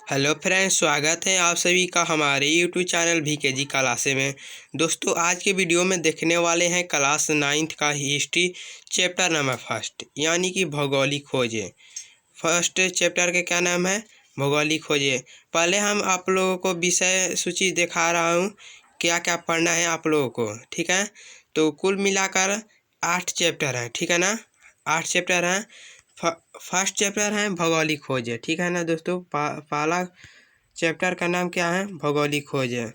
Hello friends, स्वागत है आप सभी का हमारे यूट्यूब चैनल VKG क्लासे में। दोस्तों, आज के वीडियो में देखने वाले हैं क्लास 9th का हिस्ट्री चैप्टर नंबर फर्स्ट, यानी कि भौगोलिक खोजें। फर्स्ट चैप्टर के क्या नाम है? भौगोलिक खोजें। पहले हम आप लोगों को विषय सूची दिखा रहा हूँ, क्या क्या पढ़ना है आप लोगों को, ठीक है। तो कुल मिलाकर 8 चैप्टर हैं, ठीक है ना। 8 चैप्टर हैं। फर्स्ट चैप्टर है भौगोलिक खोजें, ठीक है ना दोस्तों। पहला चैप्टर का नाम क्या है? भौगोलिक खोजें।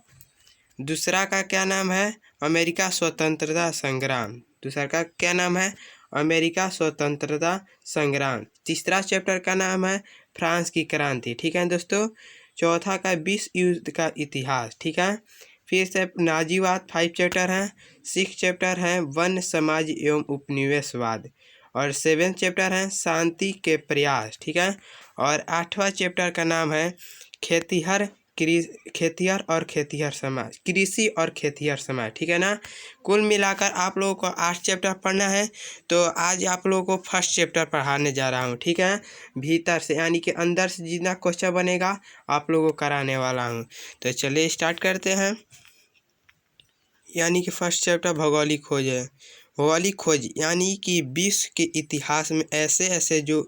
दूसरा का क्या नाम है? अमेरिका स्वतंत्रता संग्राम। दूसरा का क्या नाम है? अमेरिका स्वतंत्रता संग्राम। तीसरा चैप्टर का नाम है फ्रांस की क्रांति, ठीक है दोस्तों। चौथा का विश्व युद्ध का इतिहास, ठीक है। फिर से नाजीवाद 5 चैप्टर हैं। 6 चैप्टर हैं वन समाज एवं उपनिवेशवाद। और 7 चैप्टर हैं शांति के प्रयास, ठीक है। और 8वां चैप्टर का नाम है खेतिहर और खेतिहर समाज, कृषि और खेतिहर समाज, ठीक है ना। कुल मिलाकर आप लोगों को 8 चैप्टर पढ़ना है। तो आज आप लोगों को फर्स्ट चैप्टर पढ़ाने जा रहा हूँ, ठीक है। भीतर से यानी कि अंदर से जितना क्वेश्चन बनेगा आप लोगों को कराने वाला हूँ। तो चलिए स्टार्ट करते हैं। यानी कि फर्स्ट चैप्टर भौगोलिक खोज है। भौगोलिक खोज यानी कि विश्व के इतिहास में ऐसे ऐसे जो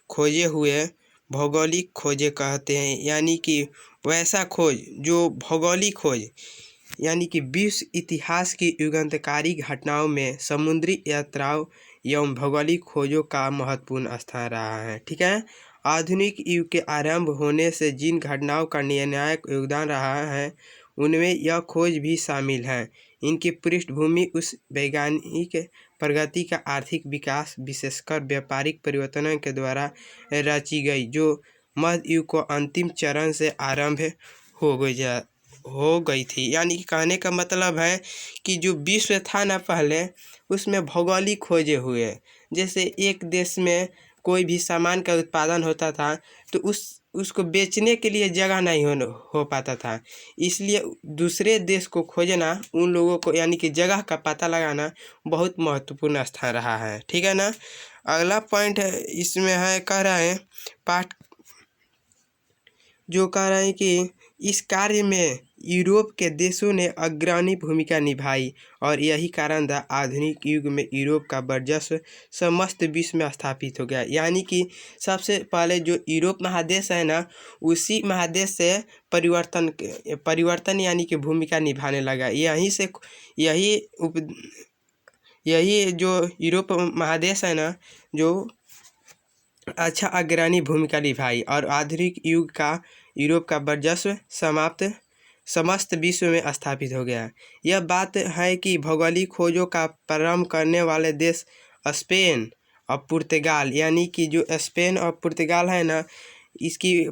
खोजे हुए भौगोलिक खोजे कहते हैं। यानी कि वैसा खोज जो भौगोलिक खोज यानी कि विश्व इतिहास की युगांतकारी घटनाओं में समुद्री यात्राओं एवं भौगोलिक खोजों का महत्वपूर्ण स्थान रहा है, ठीक है। आधुनिक युग के आरंभ होने से जिन घटनाओं का निर्णायक योगदान रहा है उनमें यह खोज भी शामिल है। इनकी पृष्ठभूमि उस वैज्ञानिक प्रगति का आर्थिक विकास, विशेषकर व्यापारिक परिवर्तनों के द्वारा रची गई, जो मध्य युग को अंतिम चरण से आरंभ हो गई थी। यानी कि कहने का मतलब है कि जो विश्व था ना पहले, उसमें भौगोलिक खोजे हुए। जैसे एक देश में कोई भी सामान का उत्पादन होता था तो उसको बेचने के लिए जगह नहीं हो पाता था, इसलिए दूसरे देश को खोजना, उन लोगों को यानी कि जगह का पता लगाना बहुत महत्वपूर्ण स्थान रहा है, ठीक है ना। अगला पॉइंट है इसमें है, कह रहे हैं पाठ जो कह रहे हैं कि इस कार्य में यूरोप के देशों ने अग्रणी भूमिका निभाई और यही कारण था आधुनिक युग में यूरोप का वर्चस्व समस्त विश्व में स्थापित हो गया। यानी कि सबसे पहले जो यूरोप महादेश है ना, उसी महादेश से परिवर्तन यानी कि भूमिका निभाने लगा। यही जो यूरोप महादेश है ना, जो अच्छा अग्रणी भूमिका निभाई और आधुनिक युग का यूरोप का वर्चस्व समस्त विश्व में स्थापित हो गया। यह बात है कि भौगोलिक खोजों का प्रारंभ करने वाले देश स्पेन और पुर्तगाल, यानी कि जो स्पेन और पुर्तगाल है ना, इसकी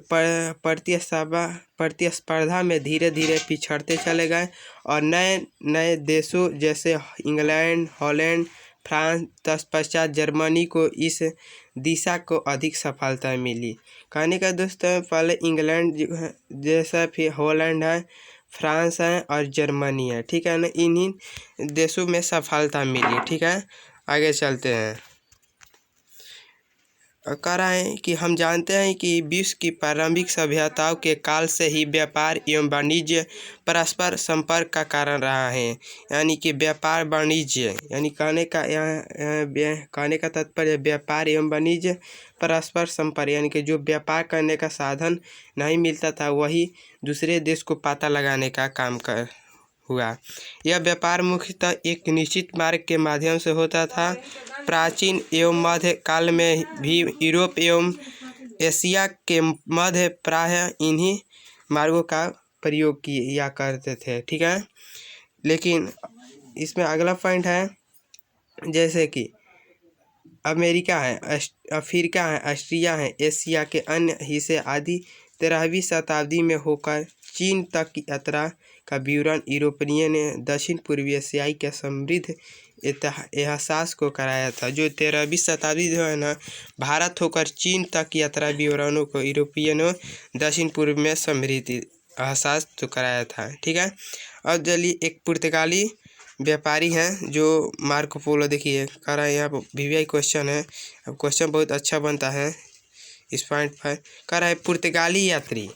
प्रतिस्पर्धा में धीरे धीरे पिछड़ते चले गए और नए नए देशों जैसे इंग्लैंड, हॉलैंड, फ्रांस, तत्पश्चात जर्मनी को इस दिशा को अधिक सफलता मिली। कहने का दोस्तों, पहले इंग्लैंड जैसा, फिर हॉलैंड है, फ्रांस है और जर्मनी है, ठीक है ना। इन्हीं देशों में सफलता मिली, ठीक है। आगे चलते हैं। कह रहे हैं कि हम जानते हैं कि विश्व की प्रारंभिक सभ्यताओं के काल से ही व्यापार एवं वाणिज्य परस्पर संपर्क का कारण रहा है। यानी कि व्यापार वाणिज्य यानी कहने का तात्पर्य व्यापार एवं वाणिज्य परस्पर संपर्क, यानी कि जो व्यापार करने का साधन नहीं मिलता था वही दूसरे देश को पता लगाने का काम हुआ। यह व्यापार मुख्यतः एक निश्चित मार्ग के माध्यम से होता था। प्राचीन एवं मध्य काल में भी यूरोप एवं एशिया के मध्य प्रायः इन्हीं मार्गों का प्रयोग किया करते थे, ठीक है। लेकिन इसमें अगला पॉइंट है, जैसे कि अमेरिका है, अफ्रीका है, ऑस्ट्रिया है, एशिया के अन्य हिस्से आदि 13वीं शताब्दी में होकर चीन तक की यात्रा का विवरण यूरोपियन ने दक्षिण पूर्वी एशियाई के समृद्ध एहसास को कराया था। जो 13वीं शताब्दी जो है ना, भारत होकर चीन तक यात्रा विवरणों को यूरोपियनों दक्षिण पूर्व में समृद्ध एहसास तो कराया था, ठीक है। अब चलिए एक पुर्तगाली व्यापारी हैं जो मार्को पोलो, देखिए कह रहा है यहाँ VVI क्वेश्चन है। अब क्वेश्चन बहुत अच्छा बनता है इस पॉइंट पर। कह रहा है पुर्तगाली यात्री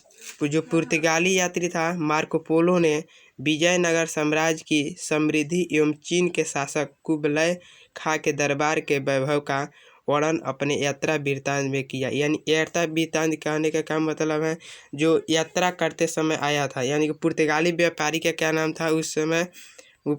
जो पुर्तगाली यात्री था मार्को पोलो ने विजयनगर साम्राज्य की समृद्धि एवं चीन के शासक कुबलय खां के दरबार के वैभव का वर्णन अपने यात्रा वृत्तांत में किया। यानी यात्रा वृत्तांत कहने का क्या मतलब है, जो यात्रा करते समय आया था, यानी कि पुर्तगाली व्यापारी का क्या नाम था उस समय, वो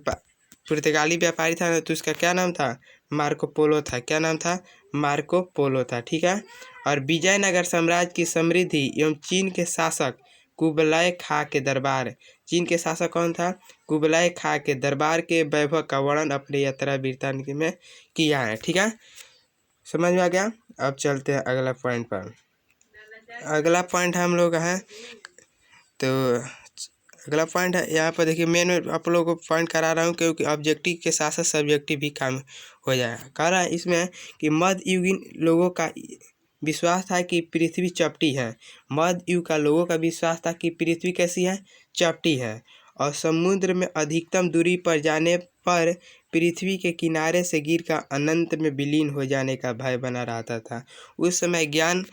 पुर्तगाली व्यापारी था ना, तो उसका क्या नाम था, मार्को पोलो था। क्या नाम था, मार्को पोलो था। ठीक है। और विजयनगर साम्राज्य की समृद्धि एवं चीन के शासक कुबलय खां के दरबार, चीन के शासक कौन था, कुबलय खां के दरबार के वैभव का वर्णन अपने यात्रा वृत्तांत में किया है। ठीक है, समझ में आ गया। अब चलते हैं अगला पॉइंट पर। अगला पॉइंट हम लोग है, तो अगला पॉइंट है यहाँ पर देखिए, मेन आप लोगों को पॉइंट करा रहा हूँ क्योंकि ऑब्जेक्टिव के साथ साथ सब्जेक्टिव भी काम हो जाएगा। कह रहा है इसमें कि मध्ययुगीन लोगों का विश्वास था कि पृथ्वी चपटी है। मध्य युग का लोगों का विश्वास था कि पृथ्वी कैसी है, चपटी है, और समुद्र में अधिकतम दूरी पर जाने पर पृथ्वी के किनारे से गिरकर अनंत में विलीन हो जाने का भय बना रहता था। उस समय ज्ञान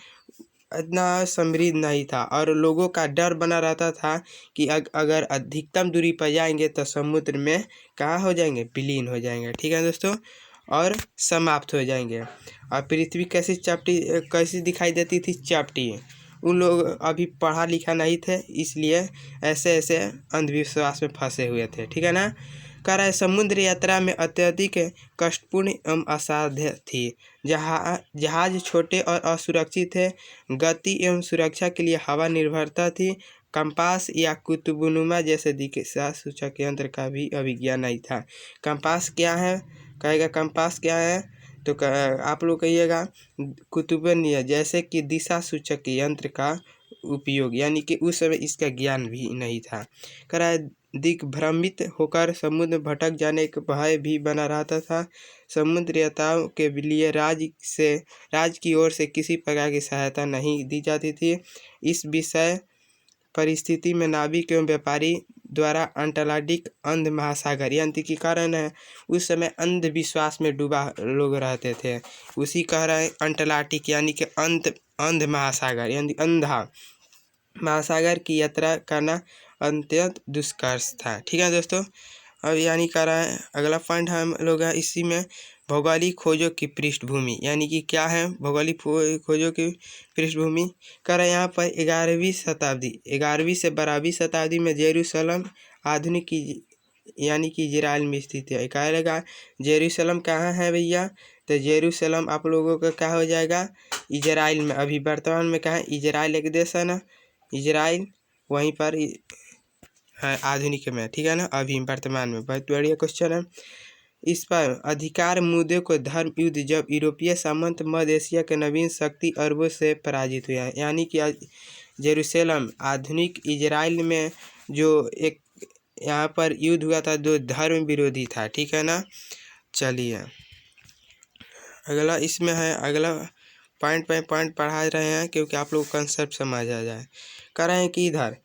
इतना समृद्ध नहीं था और लोगों का डर बना रहता था कि अगर अधिकतम दूरी पर जाएंगे तो समुद्र में कहाँ हो जाएंगे, विलीन हो जाएंगे। ठीक है दोस्तों, और समाप्त हो जाएंगे। और पृथ्वी कैसी दिखाई देती थी, चपटी। उन लोग अभी पढ़ा लिखा नहीं थे, इसलिए ऐसे ऐसे अंधविश्वास में फंसे हुए थे। ठीक है ना। कह रहा है समुद्र यात्रा में अत्यधिक कष्टपूर्ण एवं असाध्य थी। जहाज छोटे और असुरक्षित थे। गति एवं सुरक्षा के लिए हवा निर्भरता थी। कंपास या कुतुबनुमा जैसे दिशा सूचक यंत्र का भी अभिज्ञान नहीं था। कंपास क्या है, कहेगा कंपास क्या है, तो आप लोग कहिएगा कुतुबनुमा जैसे कि दिशा सूचक यंत्र का उपयोग, यानी कि उस समय इसका ज्ञान भी नहीं था। कह रहा है दिग्भ्रमित होकर समुद्र भटक जाने का भय भी बना रहता था। समुद्र यात्राओं के लिए राज्य की ओर से किसी प्रकार की सहायता नहीं दी जाती थी। इस विषय परिस्थिति में नाविक एवं व्यापारी द्वारा अटलांटिक अंध महासागर यानी कि कारण है उस समय अंधविश्वास में डूबा लोग रहते थे। उसी कह रहे हैं अटलांटिक यानी कि अंध महासागर यानी अंधा महासागर की यात्रा करना अत्यंत दुष्कर था। ठीक है दोस्तों, अब यानी कह रहा है अगला पॉइंट हम लोग है इसी में भौगोलिक खोजों की पृष्ठभूमि, यानी कि क्या है भौगोलिक खोजों की पृष्ठभूमि। कह रहा है यहाँ पर 11वीं से 12वीं शताब्दी में जेरूसलम आधुनिक यानी कि इजराइल में स्थित है। कहा रहेगा जेरूसलम कहाँ है भैया, तो जेरूसलम आप लोगों का क्या हो जाएगा, इजराइल में। अभी वर्तमान में कहाँ है, इजराइल एक देश है ना, इजराइल वहीं पर है आधुनिक में। ठीक है ना, अभी वर्तमान में। बहुत बढ़िया क्वेश्चन है। इस पर अधिकार मुद्दे को धर्म युद्ध जब यूरोपीय सामंत मध्य एशिया के नवीन शक्ति अरबों से पराजित हुआ है, यानी कि जेरूसलम आधुनिक इजराइल में जो एक यहाँ पर युद्ध हुआ था जो धर्म विरोधी था। ठीक है ना। चलिए अगला इसमें है, अगला पॉइंट बाय पॉइंट पढ़ा रहे हैं क्योंकि आप लोग कंसेप्ट समझ आ जाए। कह रहे हैं कि इधर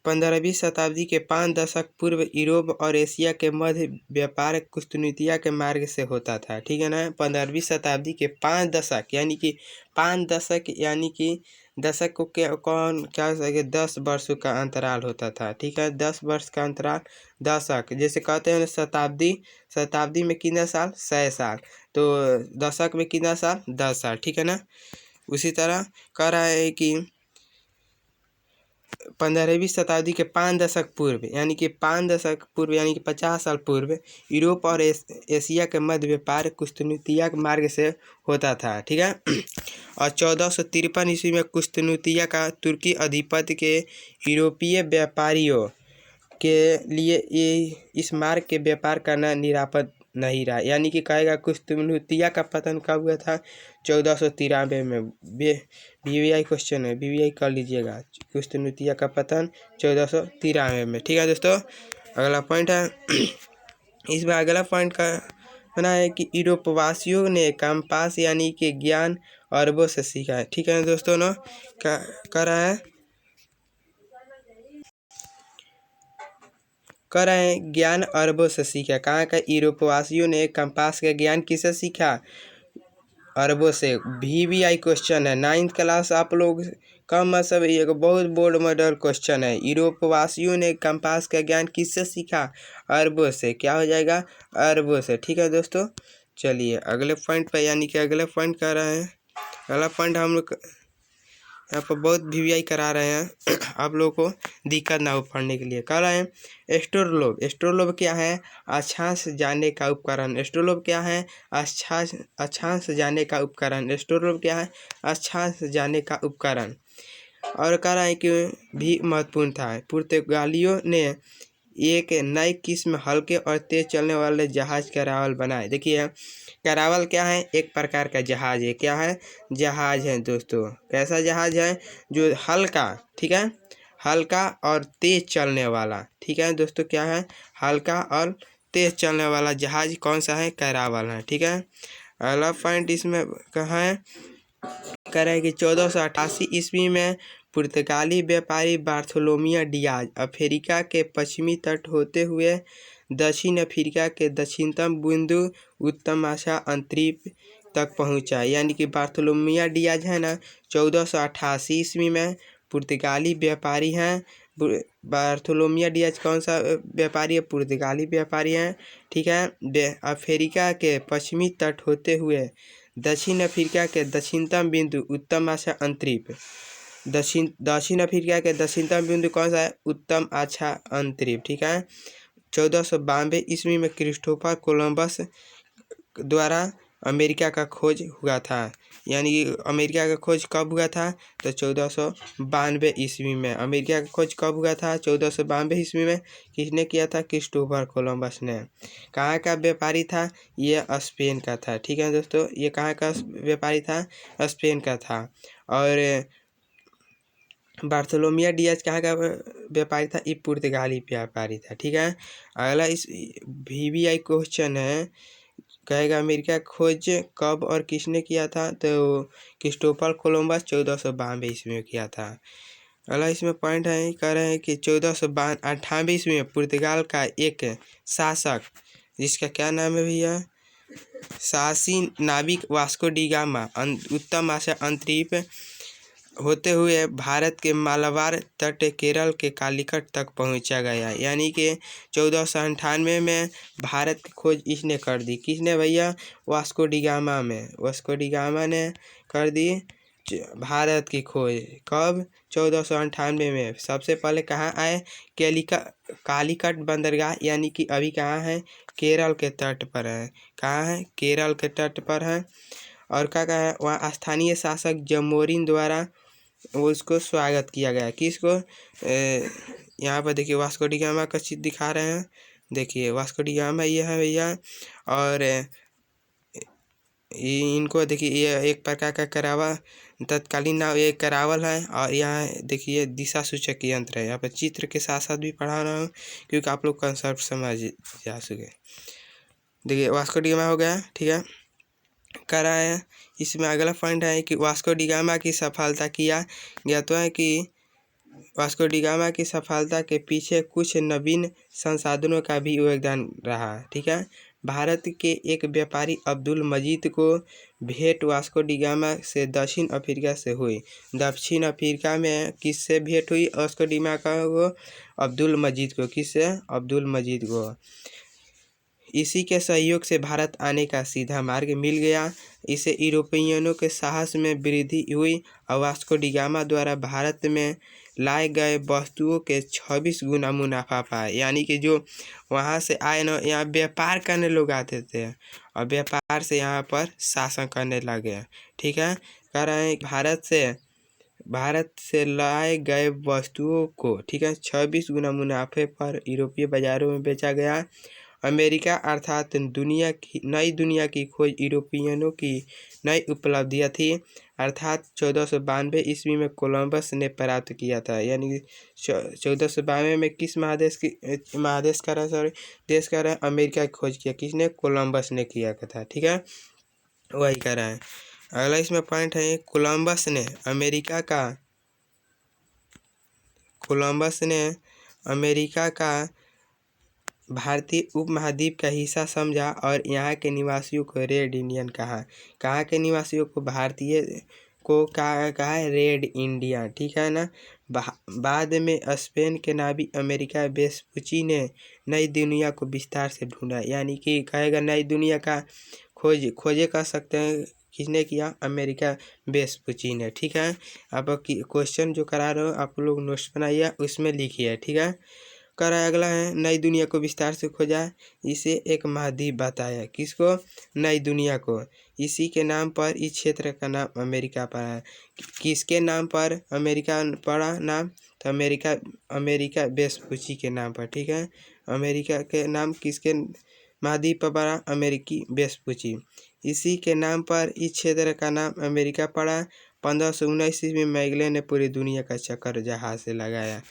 15वीं शताब्दी के 5 दशक पूर्व यूरोप और एशिया के मध्य व्यापार कुस्तुनितिया के मार्ग से होता था। ठीक है ना। 15वीं शताब्दी के 5 दशक यानी कि 5 दशक यानी कि दशक को क्या सके 10 वर्षों का अंतराल होता था। ठीक है, 10 वर्ष का अंतराल दशक, जैसे कहते हैं शताब्दी में कितना साल, 100 साल, तो दशक में कितना साल, 10 साल। ठीक है ना। उसी तरह कह रहा है कि 15वीं शताब्दी के 5 दशक पूर्व यानी कि 5 दशक पूर्व यानी कि 50 साल पूर्व यूरोप और एशिया के मध्य व्यापार कुस्तुनितिया के मार्ग से होता था। ठीक है। और 1453 ईस्वी में कुस्तुनितिया का तुर्की अधिपत्य के यूरोपीय व्यापारियों के लिए इस मार्ग के व्यापार करना निरापद नहीं रहा। यानी कि कहेगा कुस्तुनितिया का पतन कब हुआ था, 1493 में। BVI क्वेश्चन है, BVI कर लीजिएगा। कुस्तुनितिया का पतन 1493 में। ठीक है दोस्तों, अगला पॉइंट है इसमें अगला पॉइंट का बना है कि यूरोपवासियों ने कंपास यानी कि ज्ञान अरबों से सीखा है। ठीक है दोस्तों ना, कह रहा है ज्ञान अरबों से सीखा। कहाँ का, यूरोपवासियों ने कंपास का ज्ञान किससे सीखा, अरबों से। BVI क्वेश्चन है, 9th क्लास आप लोग कम मतलब ये बहुत बोर्ड मॉडल क्वेश्चन है। यूरोप वासियों ने कंपास का ज्ञान किससे सीखा? अरबों से। क्या हो जाएगा? अरबों से। ठीक है दोस्तों, चलिए अगले पॉइंट पे, यानी कि अगले पॉइंट कर रहे हैं। अगला पॉइंट हम लोग यहाँ पर बहुत वीवीआई करा रहे हैं आप लोगों को दिक्कत ना हो पढ़ने के लिए। कर रहे हैं एस्ट्रोलोब। एस्ट्रोलोब क्या है? अक्षांश जानने का उपकरण। एस्ट्रोलोब क्या है? अक्षांश जानने का उपकरण। एस्ट्रोलोब क्या है? अक्षांश जानने का उपकरण। और कह रहा है कि भी महत्वपूर्ण था। पुर्तगालियों ने एक नई किस्म हल्के और तेज चलने वाले जहाज कैरावल बनाए। देखिए कैरावल क्या है? एक प्रकार का जहाज है। क्या है? जहाज है दोस्तों। कैसा जहाज है? जो हल्का, ठीक है, हल्का और तेज चलने वाला। ठीक है दोस्तों, क्या है? हल्का और तेज चलने वाला जहाज कौन सा है? कैरावल है। ठीक है, अगला पॉइंट इसमें कहाँ है? कह रहे हैं कि 1488 ईस्वी में पुर्तगाली व्यापारी बार्थोलोमियो डियाज अफ्रीका के पश्चिमी तट होते हुए दक्षिण अफ्रीका के दक्षिणतम बिंदु उत्तर एशिया अंतरीप तक पहुंचा। यानी कि बार्थोलोमियो डियाज है ना, 1488 ईस्वी में पुर्तगाली व्यापारी हैं। बार्थोलोमियो डियाज कौन सा व्यापारी है? पुर्तगाली व्यापारी हैं। ठीक है, अफ्रीका के पश्चिमी तट होते हुए दक्षिण अफ्रीका के दक्षिणतम बिंदु उत्तर एशिया अंतरीप। दक्षिण अफ्रीका के दक्षिणतम बिंदु कौन सा है? उत्तर एशिया अंतरीप। ठीक है, 1492 ईस्वी में क्रिस्टोफर कोलंबस द्वारा अमेरिका का खोज हुआ था। यानी कि अमेरिका का खोज कब हुआ था? तो 1492 ईस्वी में। अमेरिका का खोज कब हुआ था? 1492 ईस्वी में। किसने किया था? क्रिस्टोफर कोलंबस ने। कहाँ का व्यापारी था? ये स्पेन का था। ठीक है दोस्तों, ये कहाँ का व्यापारी था? स्पेन का था। और बार्थोलोमियो डियाज कहाँ का व्यापारी था? ये पुर्तगाली व्यापारी था। ठीक है, अगला इस वीवीआई क्वेश्चन है, कहेगा अमेरिका खोज कब और किसने किया था? तो क्रिस्टोफर कोलंबस 1492 ईस्वी में किया था। अगला इसमें पॉइंट है, कह रहे हैं कि 1498 ईस्वी में पुर्तगाल का एक शासक, जिसका क्या नाम है भैया? साहसी नाविक वास्को डी गामा उत्तर एशिया अंतरीप होते हुए भारत के मालाबार तट केरल के कालीकट तक पहुंचा गया। यानी कि 1498 में भारत की खोज इसने कर दी। किसने भैया? वास्को डी गामा में। वास्को डी गामा ने कर दी भारत की खोज। कब? 1498 में। सबसे पहले कहाँ आए? कालीकट बंदरगाह, यानी कि अभी कहाँ है? केरल के तट पर है। कहाँ है? केरल के तट पर है। और क्या कहा है? वहाँ स्थानीय शासक जमोरिन द्वारा उसको स्वागत किया गया। किसको? यहाँ पर देखिए वास्को डी गामा का चित्र दिखा रहे हैं। देखिए वास्को डी गामा ये है भैया, और इनको देखिए ये एक प्रकार का करावा तत्कालीन नाम ये करावल है। और यहाँ देखिए दिशा सूचक यंत्र है। यहाँ पर चित्र के साथ साथ भी पढ़ा रहा हूँ क्योंकि आप लोग कंसेप्ट समझ जा सके। देखिए वास्को डी गामा हो गया। ठीक है, करा है। इसमें अगला पॉइंट है कि वास्को डी गामा की सफलता किया गया तो है कि वास्को डी गामा की सफलता के पीछे कुछ नवीन संसाधनों का भी योगदान रहा। ठीक है, भारत के एक व्यापारी अब्दुल मजीद को भेंट वास्को डी गामा से दक्षिण अफ्रीका से हुई। दक्षिण अफ्रीका में किससे भेंट हुई? वास्को डी गामा को अब्दुल मजीद को। किससे? अब्दुल मजीद को। इसी के सहयोग से भारत आने का सीधा मार्ग मिल गया। इससे यूरोपियनों के साहस में वृद्धि हुई और वास्को डी गामा द्वारा भारत में लाए गए वस्तुओं के 26 गुना मुनाफा पाया। यानी कि जो वहाँ से आए ना, यहाँ व्यापार करने लोग आते थे और व्यापार से यहाँ पर शासन करने लगे। ठीक है, कह रहे हैं भारत से लाए गए वस्तुओं को, ठीक है, 26 गुना मुनाफे पर यूरोपीय बाजारों में बेचा गया। अमेरिका अर्थात नई दुनिया की खोज यूरोपियनों की नई उपलब्धियाँ थी। अर्थात 1492 ईस्वी में कोलंबस ने प्राप्त किया था। यानी 1492 में किस देश का रहा है? अमेरिका की खोज किया। किसने? कोलंबस ने किया था। ठीक है, वही कर रहा है। अगला इसमें पॉइंट है, कोलंबस ने अमेरिका का भारतीय उपमहाद्वीप का हिस्सा समझा और यहाँ के निवासियों को रेड इंडियन कहा। कहाँ के निवासियों को? भारतीय को कहा है रेड इंडिया, ठीक है ना। बाद में स्पेन के नाविक अमेरिका वेस्पुची ने नई दुनिया को विस्तार से ढूंढा, यानी कि कहेगा नई दुनिया का खोजे कर सकते हैं, किसने किया, अमेरिका वेस्पुची ने, ठीक है। अब क्वेश्चन जो करा रहे हो आप लोग नोट्स बनाइए, उसमें लिखिए, ठीक है। करा अगला है नई दुनिया को विस्तार से खोजा, इसे एक महाद्वीप बताया, किसको, नई दुनिया को। इसी के नाम पर इस क्षेत्र का नाम अमेरिका पड़ा है। किसके नाम पर अमेरिका पड़ा नाम, तो अमेरिका वेस्पुची के नाम पर, ठीक है। अमेरिका के नाम किसके महाद्वीप पर पड़ा, अमेरिकी वेस्पुची। इसी के नाम पर इस क्षेत्र का नाम अमेरिका पड़ा। 1519 ईस्वी में मैगेलन ने पूरी दुनिया का चक्कर जहाज से लगाया।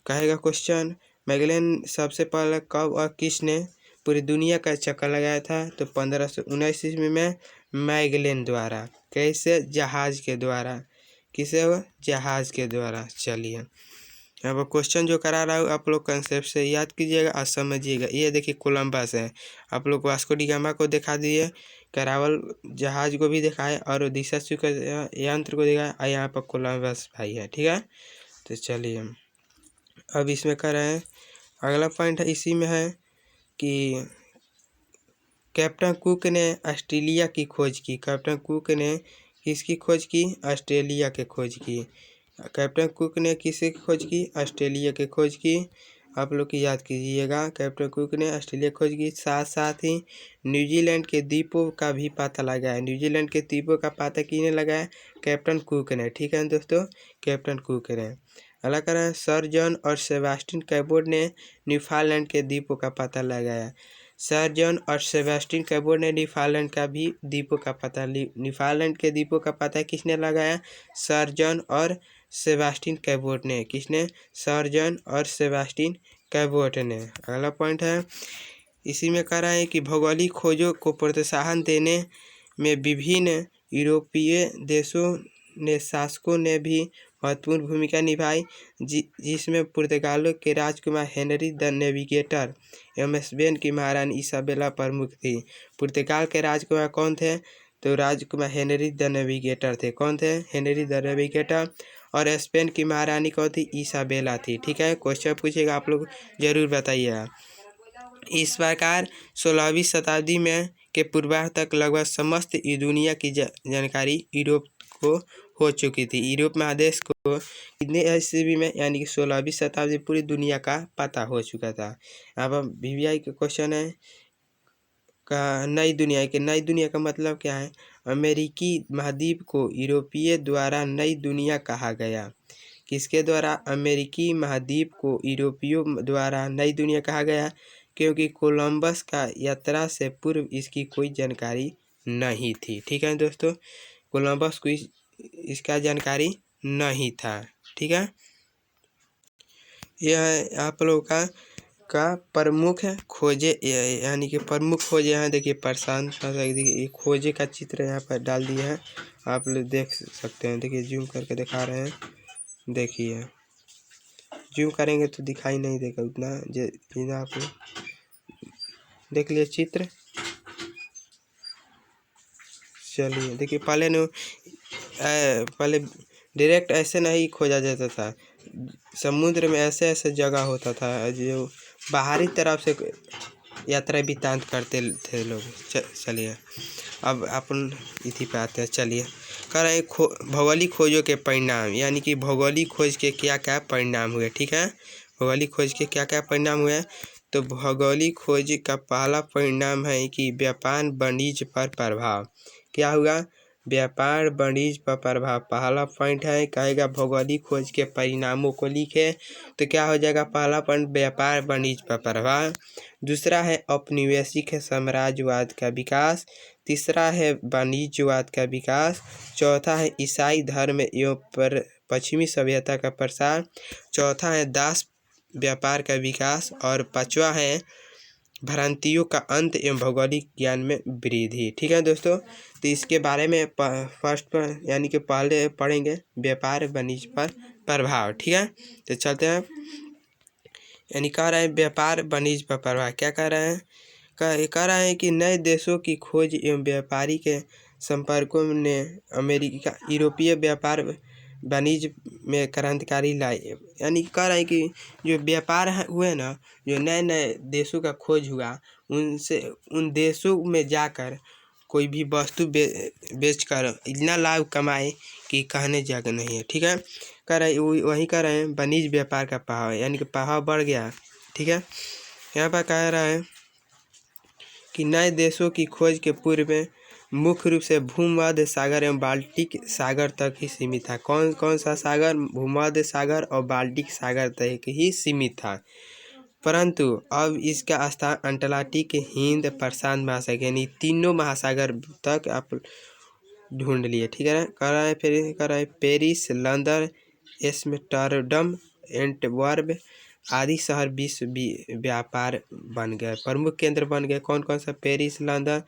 कहेगा क्वेश्चन, मैगेलन सबसे पहले कब और किसने पूरी दुनिया का चक्कर लगाया था, तो 1519 ईस्वी में मैगेलन द्वारा। कैसे, जहाज के द्वारा, किसे हो, जहाज के द्वारा। चलिए अब क्वेश्चन जो करा रहा हूँ आप लोग कंसेप्ट से याद कीजिएगा और समझिएगा। ये देखिए कोलंबस है, आप लोग वास्को डी गामा को दिखा दिए, करावल जहाज को भी दिखाए और दिशा सूचक यंत्र को दिखाए, और यहाँ पर कोलंबस भाई है, ठीक है। तो चलिए अब इसमें कर रहे हैं अगला पॉइंट है, इसी में है कि कैप्टन कुक ने ऑस्ट्रेलिया की खोज की। कैप्टन कुक ने किसकी खोज की, ऑस्ट्रेलिया की खोज की। कैप्टन कुक ने किसकी खोज की, ऑस्ट्रेलिया की खोज की। आप लोग की याद कीजिएगा, कैप्टन कुक ने ऑस्ट्रेलिया खोज की। साथ साथ ही न्यूजीलैंड के द्वीपों का भी पता लगाया। न्यूजीलैंड के द्वीपों का पता किसने लगाया, कैप्टन कुक ने, ठीक है दोस्तों, कैप्टन कुक ने। अगला कर रहे हैं सर जॉन और सेबास्टियन कैबोट ने न्यूफाउंडलैंड के द्वीपों का पता लगाया। सर जॉन और सेबास्टियन कैबोट ने न्यूफाउंडलैंड का भी द्वीपों का पता, न्यूफाउंडलैंड के द्वीपों का पता किसने लगाया, सर जॉन और सेबास्टियन कैबोट ने। किसने, सर जॉन और सेबास्टियन कैबोट ने। अगला पॉइंट है, इसी में कह रहा है कि भौगोलिक खोजों को प्रोत्साहन देने में विभिन्न यूरोपीय देशों ने शासकों ने भी महत्वपूर्ण भूमिका निभाई, जिसमें पुर्तगाल के राजकुमार हेनरी द नेविगेटर एवं स्पेन की महारानी इसाबेला प्रमुख थी। पुर्तगाल के राजकुमार कौन थे, तो राजकुमार हेनरी द नेविगेटर थे। कौन थे, हेनरी द नेविगेटर। और स्पेन की महारानी कौन थी, इसाबेला थी, ठीक है। क्वेश्चन पूछेगा आप लोग जरूर बताइएगा। इस प्रकार 16वीं शताब्दी में के पूर्वार्ध तक लगभग समस्त दुनिया की जानकारी यूरोप को हो चुकी थी। यूरोप महादेश को कितने ईस्वी में, यानी कि 16वीं शताब्दी पूरी दुनिया का पता हो चुका था। अब VVI का क्वेश्चन है का नई दुनिया के, नई दुनिया का मतलब क्या है, अमेरिकी महाद्वीप को यूरोपीय द्वारा नई दुनिया कहा गया। किसके द्वारा, अमेरिकी महाद्वीप को यूरोपियों द्वारा नई दुनिया कहा गया, क्योंकि कोलंबस का यात्रा से पूर्व इसकी कोई जानकारी नहीं थी, ठीक है दोस्तों। कोलंबस को इसका जानकारी नहीं था, ठीक है। यह आप लोगों का प्रमुख खोजे, यानी कि प्रमुख खोजे हैं। देखिए प्रशांत, देखिए खोजे का चित्र यहाँ पर डाल दिया है, आप लोग देख सकते हैं। देखिए जूम करके दिखा रहे हैं, देखिए जूम करेंगे तो दिखाई नहीं देगा उतना, जितना आप देख लिए चित्र। चलिए देखिए पहले डायरेक्ट ऐसे नहीं खोजा जाता था, समुद्र में ऐसे ऐसे जगह होता था जो बाहरी तरफ से यात्रा बितांत करते थे लोग। चलिए अब अपन इसी पे आते हैं। चलिए कह रहे हैं भौगोलिक खोजों के परिणाम, यानी कि भौगोलिक खोज के क्या क्या परिणाम हुए, ठीक है। भौगोलिक खोज के क्या क्या परिणाम हुए, तो भौगोलिक खोज का पहला परिणाम है कि व्यापार वाणिज्य पर प्रभाव। क्या हुआ, व्यापार वाणिज्य पर प्रभाव पहला पॉइंट है। कहेगा भौगोलिक खोज के परिणामों को लिखे, तो क्या हो जाएगा, पहला पॉइंट व्यापार वाणिज्य पर प्रभाव। दूसरा है औपनिवेशिक साम्राज्यवाद का विकास। तीसरा है वाणिज्यवाद का विकास। चौथा है ईसाई धर्म एवं पश्चिमी सभ्यता का प्रसार। चौथा है दास व्यापार का विकास। और पांचवा है भ्रांतियों का अंत एवं भौगोलिक ज्ञान में वृद्धि, ठीक है दोस्तों। तो इसके बारे में फर्स्ट पर, यानी कि पहले पढ़ेंगे व्यापार वाणिज्य पर प्रभाव, ठीक है। तो चलते हैं, यानी कह रहे हैं व्यापार वाणिज्य पर प्रभाव। क्या कह रहे हैं, कह रहा है कि नए देशों की खोज एवं व्यापारी के संपर्कों ने अमेरिका यूरोपीय व्यापार वाणिज्य में क्रांतिकारी लाए। यानी कह रहे हैं कि जो व्यापार हुए ना, जो नए नए देशों का खोज हुआ, उनसे उन देशों में जाकर कोई भी वस्तु बेचकर इतना लाभ कमाए कि कहने जगह नहीं है। ठीक है, कह रहे वही कह रहे हैं वाणिज्य व्यापार का प्रभाव, यानी कि प्रभाव बढ़ गया। ठीक है, यहाँ पर कह रहा है कि नए देशों की खोज के पूर्व में मुख्य रूप से भूमध्य सागर एवं बाल्टिक सागर तक ही सीमित था। कौन कौन सा सागर? भूमध्य सागर और बाल्टिक सागर तक ही सीमित था, परंतु अब इसका स्थान अटलांटिक, हिंद, प्रशांत महासागर यानी तीनों महासागर तक आप ढूंढ लिए। ठीक है, कह रहा है फिर कह रहा है पेरिस, लंदन, एम्स्टर्डम, एंटवर्प आदि शहर विश्व व्यापार बन गए, प्रमुख केंद्र बन गए। कौन कौन सा? पेरिस, लंदन,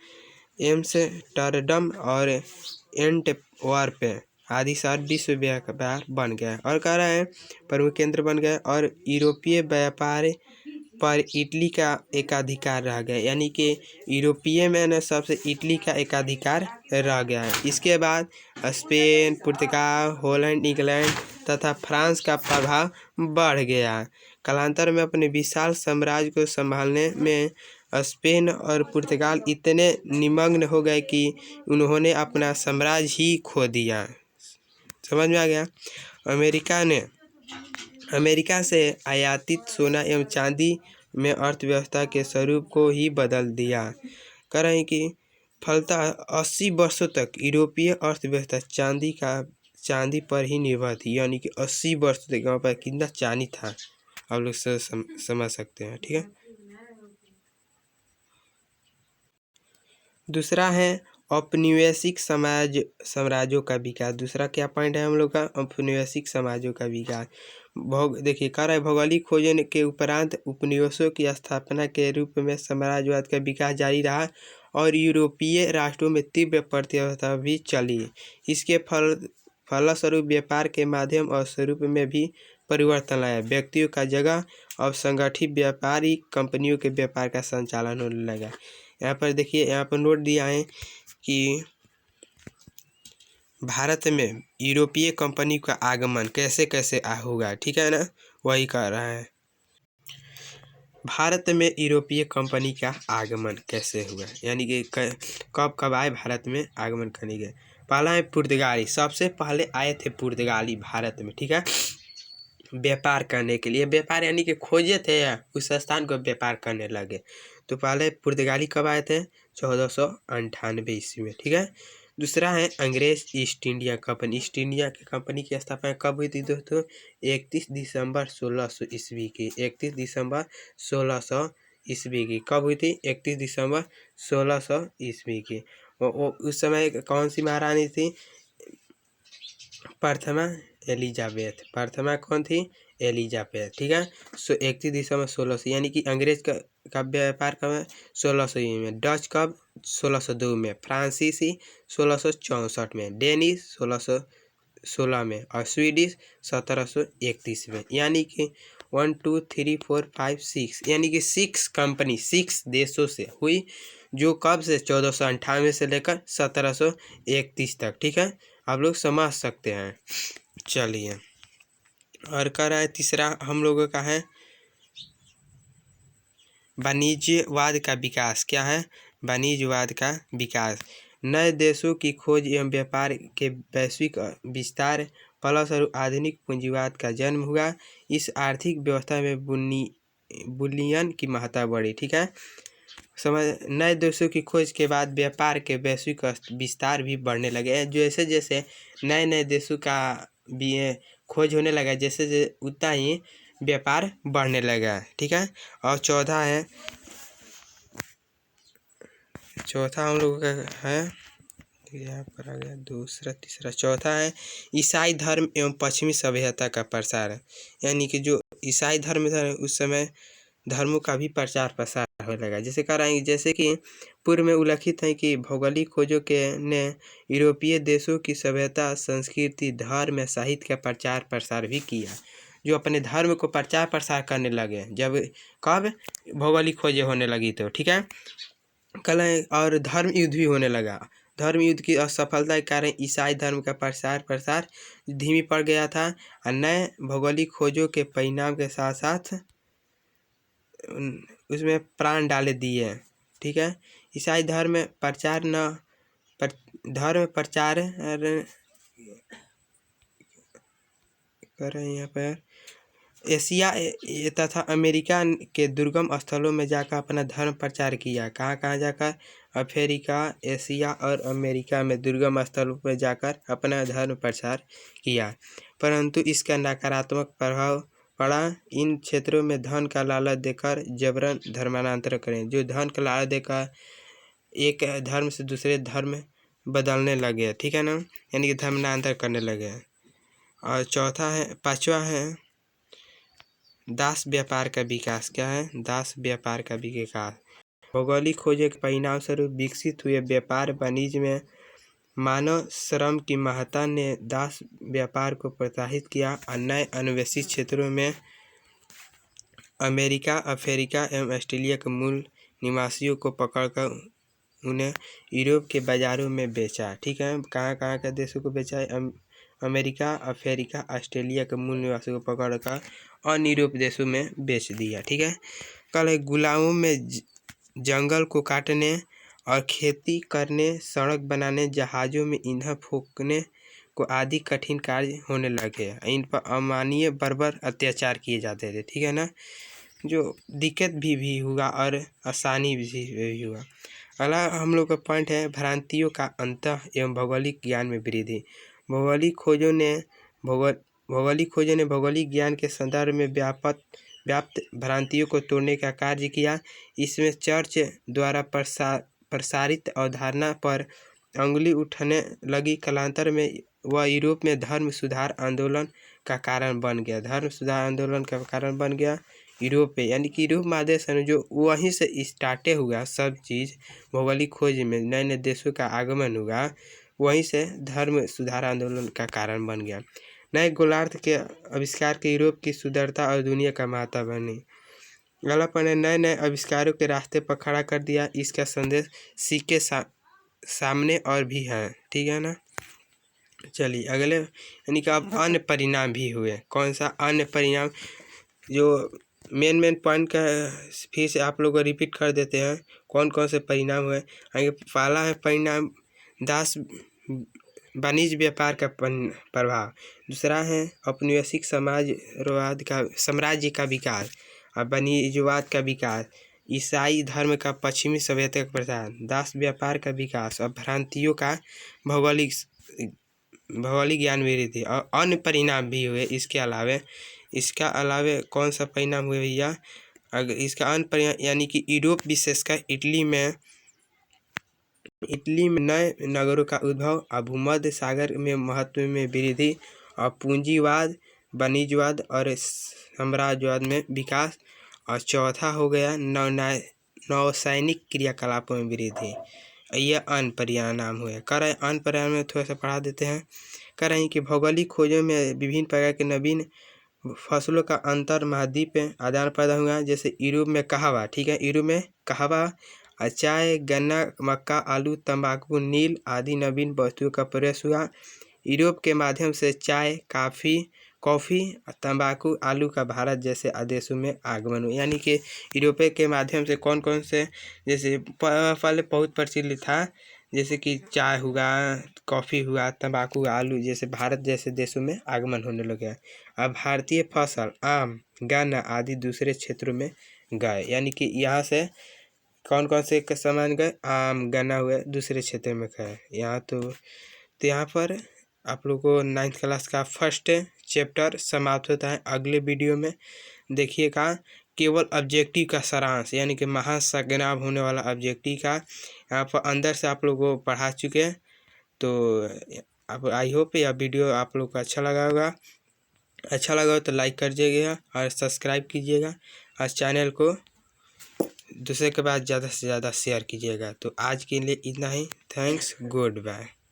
एम्स्टर्डम और एंटवर्प आदि शहर विश्व व्यापार बन गए। और कह रहा है प्रमुख केंद्र बन गए और यूरोपीय व्यापार पर इटली का एकाधिकार रह गया, यानी कि यूरोपीय में न सबसे इटली का एकाधिकार रह गया है। इसके बाद स्पेन, पुर्तगाल, हॉलैंड, इंग्लैंड तथा फ्रांस का प्रभाव बढ़ गया। कालांतर में अपने विशाल साम्राज्य को संभालने में स्पेन और पुर्तगाल इतने निमग्न हो गए कि उन्होंने अपना साम्राज्य ही खो दिया। समझ में आ गया? अमेरिका से आयातित सोना एवं चांदी में अर्थव्यवस्था के स्वरूप को ही बदल दिया। कह रहे हैं कि फलतः 80 वर्षों तक यूरोपीय अर्थव्यवस्था चांदी पर ही निर्भर थी, यानी कि 80 वर्ष तक यहाँ पर कितना चांदी था, आप लोग समझ सकते हैं। ठीक है, दूसरा है औपनिवेशिक साम्राज्यों का विकास। दूसरा क्या पॉइंट है हम लोग का? औपनिवेशिक समाजों का विकास। देखिए कह रहा है भौगोलिक खोजों के उपरांत उपनिवेशों की स्थापना के रूप में साम्राज्यवाद का विकास जारी रहा और यूरोपीय राष्ट्रों में तीव्र प्रतिस्पर्धा भी चली। इसके फलस्वरूप व्यापार के माध्यम और स्वरूप में भी परिवर्तन लाया। व्यक्तियों का जगह और संगठित व्यापारिक कंपनियों के व्यापार का संचालन होने लगा। यहाँ पर देखिए, यहाँ पर नोट दिया है कि भारत में यूरोपीय कंपनी का आगमन कैसे कैसे होगा। ठीक है ना, वही कह रहा है भारत में यूरोपीय कंपनी का आगमन कैसे हुआ, यानी कि कब कब आए भारत में आगमन करने के। पहला है पुर्तगाली, सबसे पहले आए थे पुर्तगाली भारत में। ठीक है, व्यापार करने के लिए, व्यापार यानी कि खोजे थे उस स्थान को व्यापार करने लगे। तो पहले पुर्तगाली कब आए थे? 1498 ईस्वी में। ठीक है, दूसरा है अंग्रेज east India company. East India की कंपनी की स्थापना कब हुई थी दोस्तों? 31 दिसंबर 1600 ईस्वी की। 31 दिसंबर 1600 ईस्वी की कब हुई थी? 31 दिसंबर 1600 ईस्वी की। वो उस समय कौन सी महारानी थी? प्रथमा एलिजाबेथ। प्रथमा कौन थी? एलिजाबेथ। ठीक है, 31 दिसंबर 1600, यानी कि अंग्रेज का व्यापार कब है? 1600 में। डच कब? 1602 में। फ्रांसीसी 1664 में। डेनिश 1616 में और स्वीडिश 1731 में। यानी कि 1 2 3 4 5 6, यानी कि 6 देशों से हुई, जो कब से? 1498 से लेकर 1731 तक। ठीक है, आप लोग समझ सकते हैं। चलिए, और कह रहा है तीसरा हम लोगों का है वाणिज्यवाद का विकास। क्या है? वाणिज्यवाद का विकास। नए देशों की खोज एवं व्यापार के वैश्विक विस्तार फलस्वरूप आधुनिक पूंजीवाद का जन्म हुआ। इस आर्थिक व्यवस्था में बुलियन की महत्ता बढ़ी। ठीक है, समझ। नए देशों की खोज के बाद व्यापार के वैश्विक विस्तार भी बढ़ने लगे हैं। जैसे जैसे नए नए देशों का भी खोज होने लगा, जैसे जैसे उतना ही व्यापार बढ़ने लगा। ठीक है, और चौथा हम लोगों का है, यहाँ पर आ गया दूसरा, तीसरा, चौथा है ईसाई धर्म एवं पश्चिमी सभ्यता का प्रसार। यानी कि जो ईसाई धर्म था उस समय धर्मों का भी प्रचार प्रसार होने लगा। जैसे कह रहे हैं, जैसे कि पूर्व में उल्लिखित है कि भौगोलिक खोजों ने यूरोपीय देशों की सभ्यता, संस्कृति, धर्म या साहित्य का प्रचार प्रसार भी किया। जो अपने धर्म को प्रचार प्रसार करने लगे जब कब भौगोलिक खोजें होने लगी तो। ठीक है, कल और धर्म युद्ध भी होने लगा। धर्म युद्ध की असफलता के कारण ईसाई धर्म का प्रसार धीमी पड़ गया था और नए भौगोलिक खोजों के परिणाम के साथ साथ उसमें प्राण डाले दिए। ठीक है, ईसाई धर्म प्रचार कर रहे हैं यहाँ पर एशिया तथा अमेरिका के दुर्गम स्थलों में जाकर अपना धर्म प्रचार किया। कहाँ जाकर? अफ्रीका, एशिया और अमेरिका में दुर्गम स्थलों पर जाकर अपना धर्म प्रचार किया, परंतु इसका नकारात्मक प्रभाव पड़ा। इन क्षेत्रों में धन का लालच देकर जबरन धर्मांतरण करें, जो धन का लालच देकर एक धर्म से दूसरे धर्म बदलने लगे। ठीक है ना, यानी कि धर्मांतरण करने लगे। और पांचवा है दास व्यापार का विकास। क्या है? दास व्यापार का विकास। भौगोलिक खोजों के परिणाम स्वरूप विकसित हुए व्यापार वाणिज्य में मानव श्रम की महत्ता ने दास व्यापार को प्रोत्साहित किया और नए अन्वेषित क्षेत्रों में अमेरिका, अफ्रीका एवं ऑस्ट्रेलिया के मूल निवासियों को पकड़कर उन्हें यूरोप के बाजारों में बेचा। ठीक है, कहाँ के देशों को बेचा है? अमेरिका, अफ्रीका, ऑस्ट्रेलिया के मूल निवासियों को पकड़कर अन्य यूरोप देशों में बेच दिया। ठीक है, कल है गुलामों में जंगल को काटने और खेती करने, सड़क बनाने, जहाज़ों में ईंधन फूंकने को आदि कठिन कार्य होने लगे। इन पर अमानवीय बर्बर अत्याचार किए जाते थे। ठीक है ना, जो दिक्कत भी हुआ और आसानी भी हुआ। अगला हम लोग का पॉइंट है भ्रांतियों का अंत एवं भौगोलिक ज्ञान में वृद्धि। भौगोलिक खोजों ने भौगोलिक ज्ञान के संदर्भ में व्याप्त भ्रांतियों को तोड़ने का कार्य किया। इसमें चर्च द्वारा प्रसारित अवधारणा पर अंगुली उठने लगी। कालांतर में वह यूरोप में धर्म सुधार आंदोलन का कारण बन गया। धर्म सुधार आंदोलन का कारण बन गया यूरोप पे, यानी कि यूरोप महादेश है जो वहीं से स्टार्टे हुआ सब चीज़। भौगोलिक खोज में नए नए देशों का आगमन हुआ, वहीं से धर्म सुधार आंदोलन का कारण बन गया। नए गोलार्ध के आविष्कार के यूरोप की सुंदरता और दुनिया का महत्व बनी। गलतपन ने नए नए आविष्कारों के रास्ते पर खड़ा कर दिया। इसका संदेश सिक्के सामने और भी है। ठीक है ना, चलिए अगले, यानी कि अब अन्य परिणाम भी हुए। कौन सा अन्य परिणाम? जो मेन पॉइंट का फिर से आप लोग को रिपीट कर देते हैं कौन कौन से परिणाम हुए। आगे पहला है परिणाम दास वाणिज्य व्यापार का प्रभाव। दूसरा है औपनिवेशिक साम्राज्य का विकास और वाणिज्यवाद का विकास। ईसाई धर्म का पश्चिमी सभ्यता का प्रसार, दास व्यापार का विकास और भ्रांतियों का भौगोलिक ज्ञान वृद्धि और अन्य परिणाम भी हुए। इसके अलावे कौन सा परिणाम हुए भैया? अगर इसका अन्य परिणाम यानी कि यूरोप विशेषकर इटली में नए नगरों का उद्भव और भूमध्य सागर में महत्व में वृद्धि और पूंजीवाद, वाणिज्यवाद और साम्राज्यवाद में विकास। और चौथा हो गया नौसैनिक क्रियाकलापों में वृद्धि। यह अन्य परिणाम हुए। कर अन्य परिणाम में थोड़ा सा पढ़ा देते हैं। कह रहे हैं कि भौगोलिक खोजों में विभिन्न प्रकार के नवीन फसलों का अंतर महाद्वीप में आदान प्रदान हुआ। जैसे यूरोप में कहवा, ठीक है, यूरोप में कहवा, चाय, गन्ना, मक्का, आलू, तंबाकू, नील आदि नवीन वस्तुओं का प्रवेश हुआ। यूरोप के माध्यम से चाय, कॉफ़ी, तंबाकू, आलू का भारत जैसे देशों में आगमन हुआ। यानी कि यूरोप के माध्यम से कौन कौन से, जैसे पहले बहुत प्रचलित था, जैसे कि चाय हुआ, कॉफ़ी हुआ, तंबाकू हुआ, आलू जैसे भारत जैसे देशों में आगमन होने लगे। अब भारतीय फसल आम, गन्ना आदि दूसरे क्षेत्रों में गए। यानी कि यहाँ से कौन कौन से सामान गए? आम, गन्ना हुए, दूसरे क्षेत्र में गए। यहाँ तो यहाँ पर आप लोग को 9th क्लास का फर्स्ट चैप्टर समाप्त होता है। अगले वीडियो में देखिएगा केवल ऑब्जेक्टिव का सारांश, यानी कि महासंज्ञा होने वाला ऑब्जेक्टिव का यहाँ पर अंदर से आप लोग को पढ़ा चुके हैं। तो अब आई होप यह वीडियो आप लोग को अच्छा लगा होगा। अच्छा लगा हो तो लाइक कर दीजिएगा और सब्सक्राइब कीजिएगा और चैनल को दूसरे के बाद ज़्यादा से ज़्यादा शेयर कीजिएगा। तो आज के लिए इतना ही। Thanks, good bye.